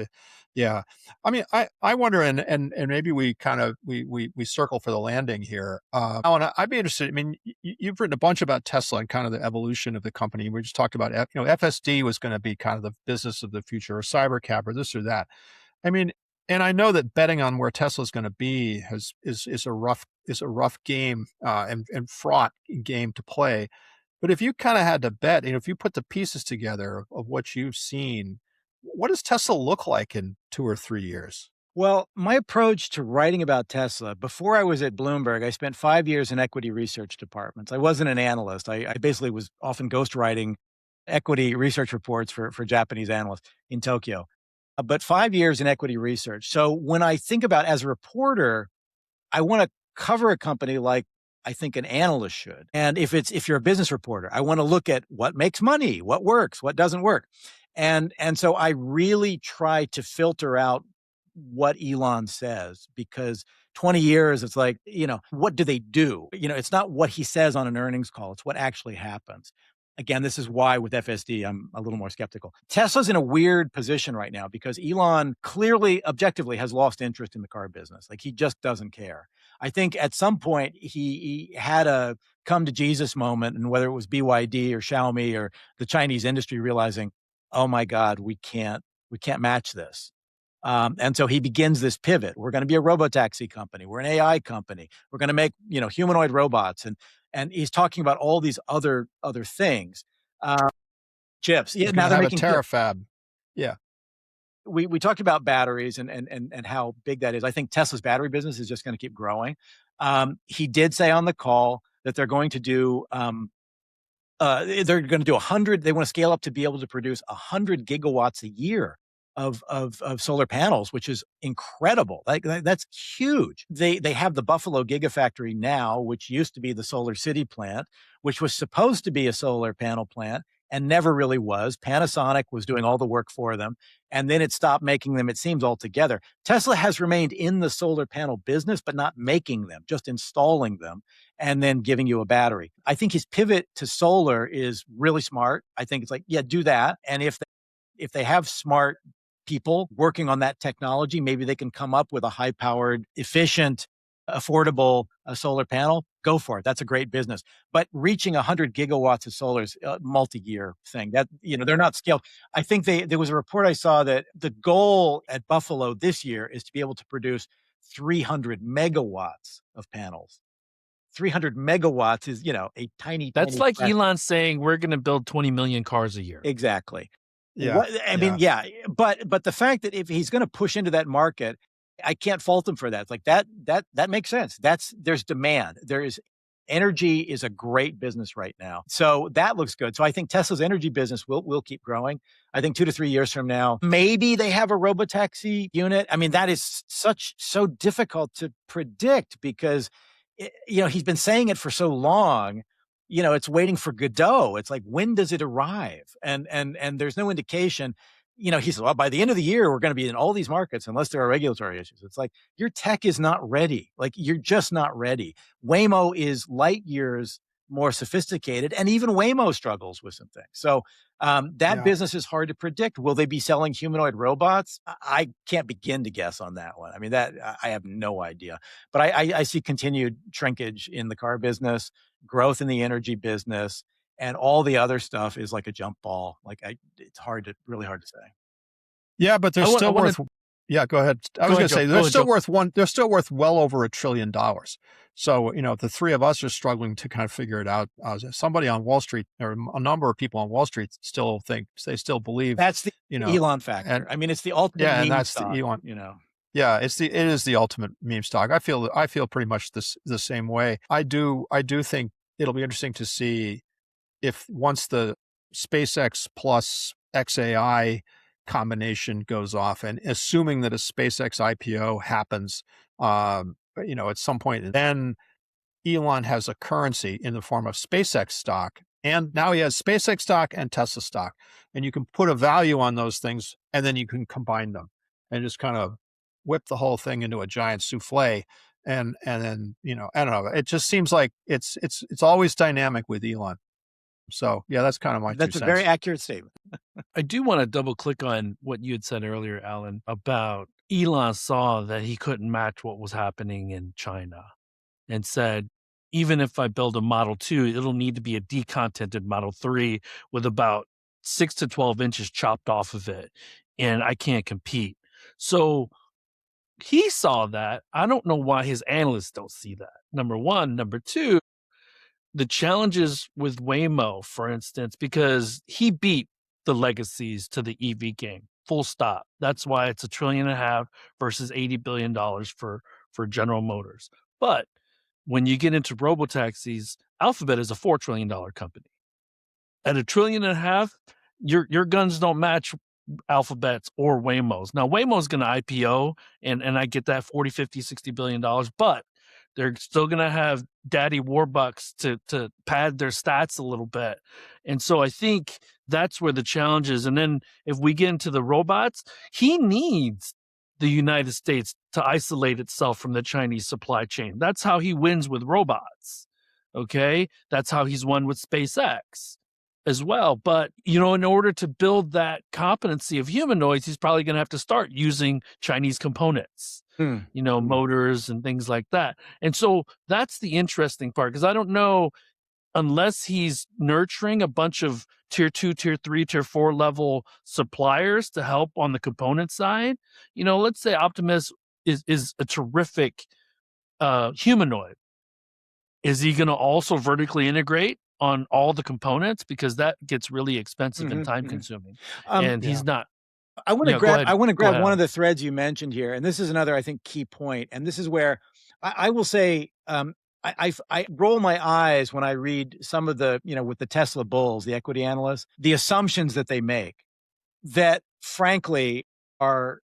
Yeah. I mean, I wonder, and maybe we kind of, we circle for the landing here. Alan, I'd be interested. I mean, you've written a bunch about Tesla and kind of the evolution of the company. We just talked about, FSD was going to be kind of the business of the future, or cybercab, or this or that. I mean, and I know that betting on where Tesla is going to be is a rough game and fraught game to play. But if you kind of had to bet, if you put the pieces together of what you've seen, what does Tesla look like in 2 or 3 years? Well, my approach to writing about Tesla, before I was at Bloomberg, I spent 5 years in equity research departments. I wasn't an analyst. I basically was often ghostwriting equity research reports for Japanese analysts in Tokyo. But 5 years in equity research. So when I think about as a reporter, I want to cover a company like I think an analyst should. And if you're a business reporter, I want to look at what makes money, what works, what doesn't work. And so I really try to filter out what Elon says, because 20 years, it's like, what do they do? It's not what he says on an earnings call. It's what actually happens. Again, this is why with FSD, I'm a little more skeptical. Tesla's in a weird position right now because Elon clearly, objectively, has lost interest in the car business. Like, he just doesn't care. I think at some point he had a come to Jesus moment, and whether it was BYD or Xiaomi or the Chinese industry realizing, oh my God, we can't match this. And so he begins this pivot. We're going to be a Robotaxi company. We're an AI company. We're going to make, humanoid robots. And he's talking about all these other things. Chips. Yeah, now they're making a terafab. Yeah. We talked about batteries and how big that is. I think Tesla's battery business is just going to keep growing. He did say on the call that they're going to do 100. They want to scale up to be able to produce 100 gigawatts a year of solar panels, which is incredible. That's huge. They have the Buffalo Gigafactory now, which used to be the Solar City plant, which was supposed to be a solar panel plant and never really was. Panasonic was doing all the work for them, and then it stopped making them, it seems, altogether. Tesla has remained in the solar panel business, but not making them, just installing them and then giving you a battery. I think his pivot to solar is really smart. I think it's like, yeah, do that. And if they have smart people working on that technology, maybe they can come up with a high-powered, efficient affordable solar panel, go for it. That's a great business. But reaching 100 gigawatts of solar is a multi-year thing. That, they're not scaled. I think there was a report I saw that the goal at Buffalo this year is to be able to produce 300 megawatts of panels. 300 megawatts is, a tiny. That's like Elon saying we're going to build 20 million cars a year. Exactly. Yeah. But the fact that if he's going to push into that market, I can't fault him for that. It's like that makes sense. There's demand. Energy is a great business right now. So that looks good. So I think Tesla's energy business will keep growing. I think 2 to 3 years from now, maybe they have a Robotaxi unit. I mean, that is so difficult to predict because, he's been saying it for so long. It's waiting for Godot. It's like, when does it arrive? And there's no indication. He said, well, by the end of the year, we're going to be in all these markets unless there are regulatory issues. It's like, your tech is not ready. Like, you're just not ready. Waymo is light years more sophisticated, and even Waymo struggles with some things. So business is hard to predict. Will they be selling humanoid robots? I can't begin to guess on that one. I mean, that I have no idea. But I see continued shrinkage in the car business, growth in the energy business, and all the other stuff is like a jump ball. Like, it's really hard to say. Yeah, but they're still worth. Yeah, go ahead. I was going to say they're still worth They're still worth well over $1 trillion. So the three of us are struggling to kind of figure it out. Somebody on Wall Street, or a number of people on Wall Street, still believe that's the Elon factor. And, I mean, it's the ultimate. Yeah, and meme that's stock, the Elon. Yeah, it is the ultimate meme stock. I feel pretty much the same way. I do think it'll be interesting to see if once the SpaceX plus XAI combination goes off, and assuming that a SpaceX IPO happens, at some point, then Elon has a currency in the form of SpaceX stock. And now he has SpaceX stock and Tesla stock, and you can put a value on those things, and then you can combine them and just kind of whip the whole thing into a giant souffle. And then, I don't know. It just seems like it's always dynamic with Elon. So yeah, that's kind of my 2 cents. That's a very accurate statement. I do want to double click on what you had said earlier, Alan, about Elon saw that he couldn't match what was happening in China and said, even if I build a Model 2, it'll need to be a decontented Model 3 with about 6 to 12 inches chopped off of it. And I can't compete. So he saw that. I don't know why his analysts don't see that. Number one. Number two, the challenges with Waymo, for instance, because he beat the legacies to the EV game, full stop. That's why it's $1.5 trillion versus $80 billion for General Motors. But when you get into robotaxis, Alphabet is a $4 trillion company. At $1.5 trillion, your guns don't match Alphabet's or Waymo's. Now, Waymo's going to IPO, and I get that $40, $50, $60 billion, but they're still going to have daddy warbucks to pad their stats a little bit. And so I think that's where the challenge is. And then if we get into the robots, he needs the United States to isolate itself from the Chinese supply chain. That's how he wins with robots. Okay? That's how he's won with SpaceX as well. But, in order to build that competency of humanoids, he's probably going to have to start using Chinese components. Motors and things like that. And so that's the interesting part, because I don't know, unless he's nurturing a bunch of tier 2, tier 3, tier 4 level suppliers to help on the component side. Let's say Optimus is a terrific humanoid. Is he going to also vertically integrate on all the components? Because that gets really expensive and time consuming. And he's not. I want to grab one of the threads you mentioned here, and this is another, I think, key point. And this is where I will say, I roll my eyes when I read some of the, with the Tesla bulls, the equity analysts, the assumptions that they make that, frankly, are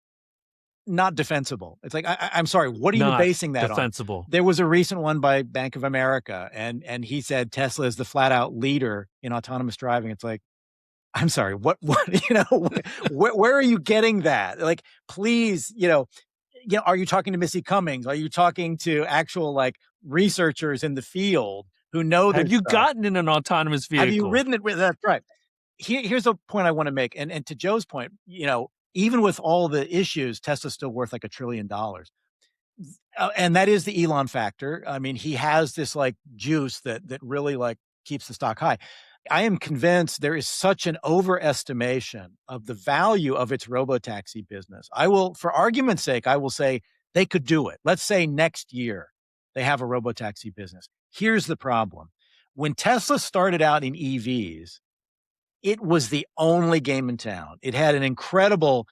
not defensible. It's like, I'm sorry, what are you basing that defensible on? There was a recent one by Bank of America, and he said Tesla is the flat out leader in autonomous driving. It's like, I'm sorry, what, where are you getting that? Like, please, are you talking to Missy Cummings? Are you talking to actual researchers in the field who know that? Have you gotten in an autonomous vehicle? Have you ridden it with that? Right. Here's a point I want to make. And to Joe's point, even with all the issues, Tesla's still worth $1 trillion. and that is the Elon factor. I mean, he has this like juice that really like keeps the stock high. I am convinced there is such an overestimation of the value of its robotaxi business. I will, for argument's sake, I will say they could do it. Let's say next year they have a robotaxi business. Here's the problem. When Tesla started out in EVs, it was the only game in town. It had an incredible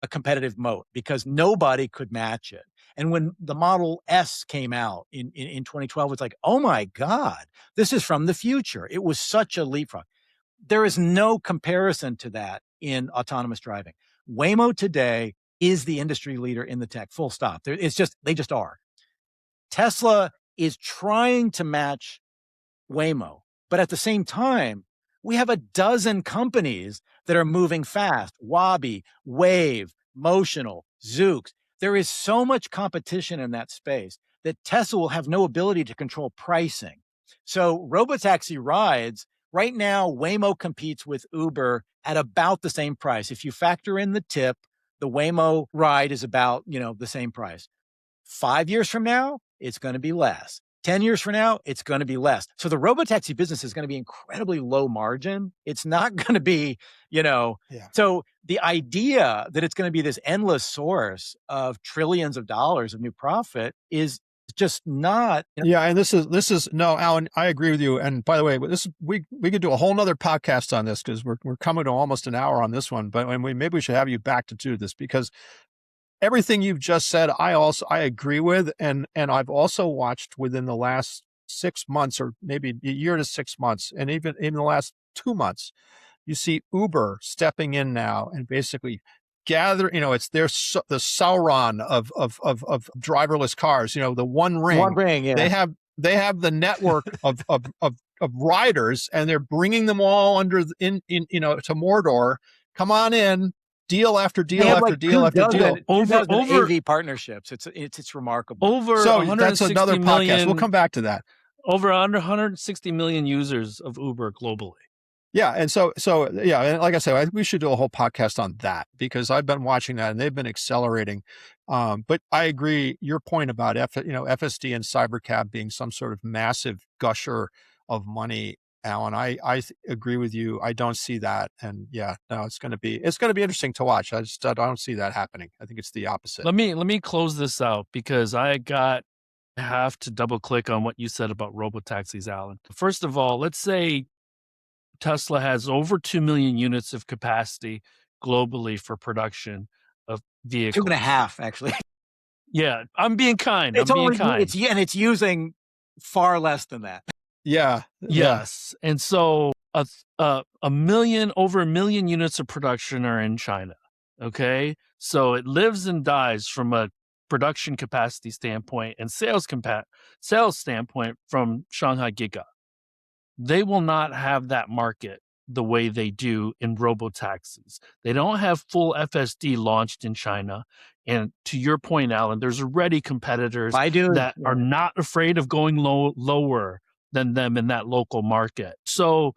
competitive moat because nobody could match it. And when the Model S came out in 2012, it's like, oh my God, this is from the future. It was such a leapfrog. There is no comparison to that in autonomous driving. Waymo today is the industry leader in the tech, full stop. They just are. Tesla is trying to match Waymo, but at the same time, we have a dozen companies that are moving fast. Wabi, Wave, Motional, Zoox. There is so much competition in that space that Tesla will have no ability to control pricing. So robotaxi rides, right now, Waymo competes with Uber at about the same price. If you factor in the tip, the Waymo ride is about, the same price. 5 years from now, it's going to be less. 10 years from now, it's going to be less. So the robotaxi business is going to be incredibly low margin. It's not going to be, So the idea that it's going to be this endless source of trillions of dollars of new profit is just not. Yeah. And this is no, Alan, I agree with you. And by the way, we could do a whole nother podcast on this because we're coming to almost an hour on this one, but maybe we should have you back to do this because everything you've just said, I agree with. And I've also watched within the last 6 months or maybe a year to 6 months, and even in the last 2 months, you see Uber stepping in now and basically gather, it's the Sauron of driverless cars, the One Ring. One Ring, yeah. They have the network of riders, and they're bringing them all to Mordor. Come on in. Deal after deal after deal after deal. Over AV partnerships. It's remarkable. That's another podcast. We'll come back to that. Over 160 million users of Uber globally. Yeah, and so yeah, and like I said, we should do a whole podcast on that because I've been watching that and they've been accelerating. But I agree your point about FSD and Cybercab being some sort of massive gusher of money. Alan, I agree with you. I don't see that, and yeah, no, it's going to be interesting to watch. I don't see that happening. I think it's the opposite. Let me close this out because I have to double click on what you said about robotaxis, Alan. First of all, let's say Tesla has over 2 million units of capacity globally for production of vehicles. 2.5, actually. Yeah, I'm being kind. It's using far less than that. Yeah. Yes. And so over a million units of production are in China. Okay. So it lives and dies from a production capacity standpoint and sales standpoint from Shanghai Giga. They will not have that market the way they do in robotaxis. They don't have full FSD launched in China. And to your point, Alan, there's already competitors that are not afraid of going lower than them in that local market. So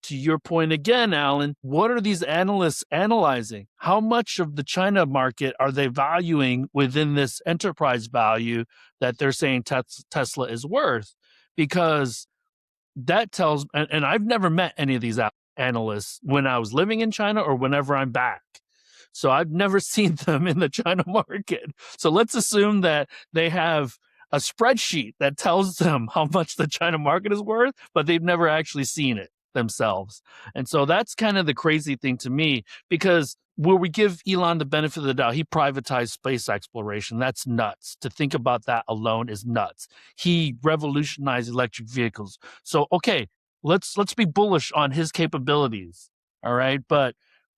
to your point again, Alan, what are these analysts analyzing? How much of the China market are they valuing within this enterprise value that they're saying Tesla is worth? Because that tells, and I've never met any of these analysts when I was living in China or whenever I'm back. So I've never seen them in the China market. So let's assume that they have a spreadsheet that tells them how much the China market is worth, but they've never actually seen it themselves. And so that's kind of the crazy thing to me, because where we give Elon the benefit of the doubt, he privatized space exploration. That's nuts. To think about that alone is nuts. He revolutionized electric vehicles. So, okay, let's be bullish on his capabilities. All right. But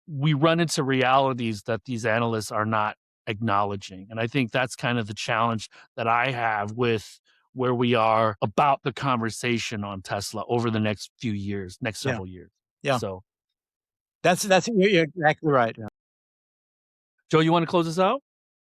we run into realities that these analysts are not acknowledging. And I think that's kind of the challenge that I have with where we are about the conversation on Tesla over the next few years, next several years. Yeah. So that's you're exactly right. Yeah. Joe, you want to close this out?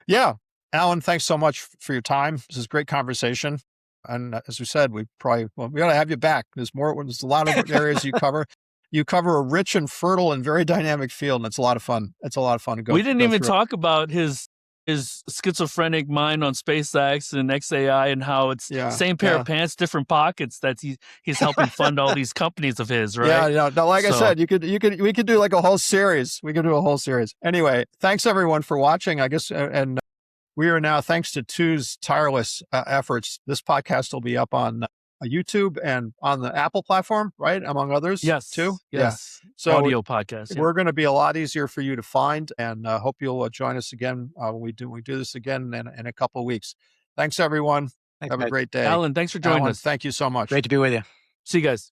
Yeah. Alan, thanks so much for your time. This is a great conversation. And as we said, we ought to have you back. There's a lot of areas you cover. You cover a rich and fertile and very dynamic field, and it's a lot of fun. It's a lot of fun to go. We didn't even talk about his his schizophrenic mind on SpaceX and XAI and how it's same pair of pants, different pockets that he's helping fund all these companies of his, right? Yeah. No, like I said, we could do like a whole series. We could do a whole series. Anyway, thanks everyone for watching, I guess. And we are now, thanks to Tu's tireless efforts, this podcast will be up on YouTube and on the Apple platform, right? Among others. Yes. Too. Yes. Yeah. So audio podcast. We're going to be a lot easier for you to find, and hope you'll join us again when we do this again in a couple of weeks. Thanks, everyone. Thanks, Have a great day. Alan, thanks for joining us. Thank you so much. Great to be with you. See you guys.